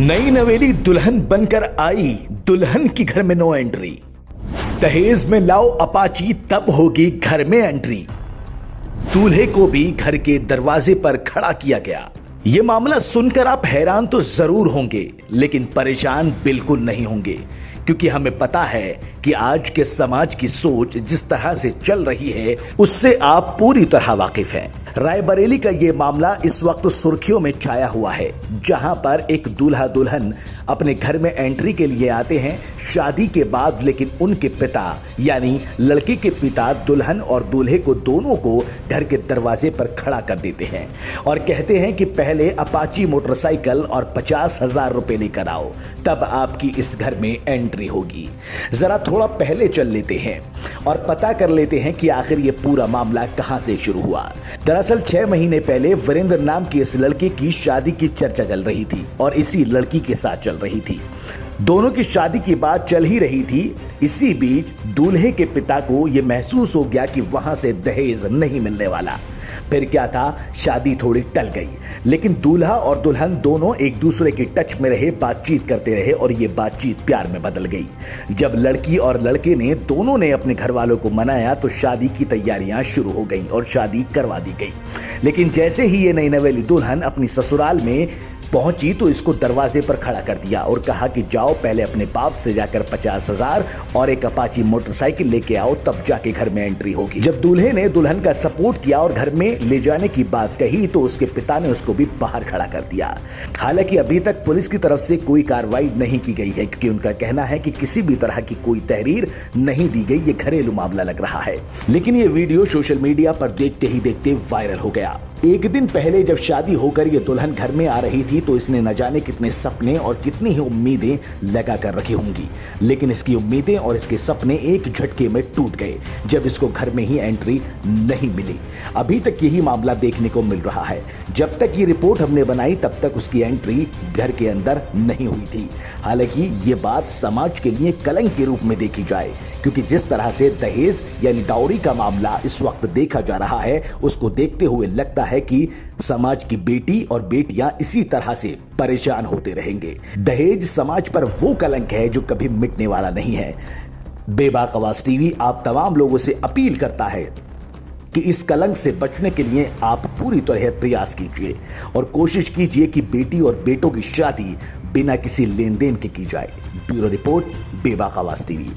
नई नवेली दुल्हन बनकर आई, दुल्हन की घर में नो एंट्री। दहेज में लाओ अपाची तब होगी घर में एंट्री। दूल्हे को भी घर के दरवाजे पर खड़ा किया गया। ये मामला सुनकर आप हैरान तो जरूर होंगे, लेकिन परेशान बिल्कुल नहीं होंगे, क्योंकि हमें पता है कि आज के समाज की सोच जिस तरह से चल रही है उससे आप पूरी तरह वाकिफ हैं। रायबरेली का ये मामला इस वक्त सुर्खियों में छाया हुआ है, जहां पर एक दूल्हा दुल्हन अपने घर में एंट्री के लिए आते हैं शादी के बाद, लेकिन उनके पिता यानी लड़के के पिता दुल्हन और दूल्हे को दोनों को घर के दरवाजे पर खड़ा कर देते हैं और कहते हैं कि पहले अपाची मोटरसाइकिल और 50,000 रुपए लेकर आओ, तब आपकी इस घर में एंट्री होगी। जरा थोड़ा पहले चल लेते हैं और पता कर लेते हैं कि आखिर ये पूरा मामला कहां से शुरू हुआ। दरअसल 6 महीने पहले वीरेंद्र नाम के इस लड़के की शादी की चर्चा चल रही थी और इसी लड़की के साथ चल रही थी। दोनों की शादी की बात चल ही रही थी। इसी बीच दूल्हे के पिता को यह महसूस हो गया कि वहां से दहेज नहीं मिलने वाला। फिर क्या था, शादी थोड़ी टल गई, लेकिन दूल्हा और दुल्हन दोनों एक दूसरे के टच में रहे, बातचीत करते रहे और ये बातचीत प्यार में बदल गई। जब लड़की और लड़के ने दोनों ने अपने घर वालों को मनाया तो शादी की तैयारियां शुरू हो गई और शादी करवा दी गई। लेकिन जैसे ही ये नई नवेली दुल्हन अपनी ससुराल में पहुंची तो इसको दरवाजे पर खड़ा कर दिया और कहा कि जाओ पहले अपने बाप से जाकर 50,000 और एक अपाची मोटरसाइकिल लेके आओ, तब जाके घर में एंट्री होगी। जब दूल्हे ने दुल्हन का सपोर्ट किया और घर में ले जाने की बात कही तो उसके पिता ने उसको भी बाहर खड़ा कर दिया। हालांकि अभी तक पुलिस की तरफ से कोई कार्रवाई नहीं की गई है, क्योंकि उनका कहना है कि किसी भी तरह की कोई तहरीर नहीं दी गई। ये घरेलू मामला लग रहा है, लेकिन ये वीडियो सोशल मीडिया पर देखते ही देखते वायरल हो गया। एक दिन पहले जब शादी होकर ये दुल्हन घर में आ रही थी तो इसने न जाने कितने सपने और कितनी ही उम्मीदें लगा कर रखी होंगी, लेकिन इसकी उम्मीदें और इसके सपने एक झटके में टूट गए जब इसको घर में ही एंट्री नहीं मिली। अभी तक यही मामला देखने को मिल रहा है। जब तक ये रिपोर्ट हमने बनाई तब तक उसकी एंट्री घर के अंदर नहीं हुई थी। हालांकि ये बात समाज के लिए कलंक के रूप में देखी जाए, क्योंकि जिस तरह से दहेज यानी डाउरी का मामला इस वक्त देखा जा रहा है, उसको देखते हुए लगता है कि समाज की बेटी और बेटियां इसी तरह से परेशान होते रहेंगे। दहेज समाज पर वो कलंक है जो कभी मिटने वाला नहीं है। बेबाक आवाज टीवी आप तमाम लोगों से अपील करता है कि इस कलंक से बचने के लिए आप पूरी तरह प्रयास कीजिए और कोशिश कीजिए कि बेटी और बेटों की शादी बिना किसी लेन देन के की जाए। ब्यूरो रिपोर्ट, बेबाक आवाज टीवी।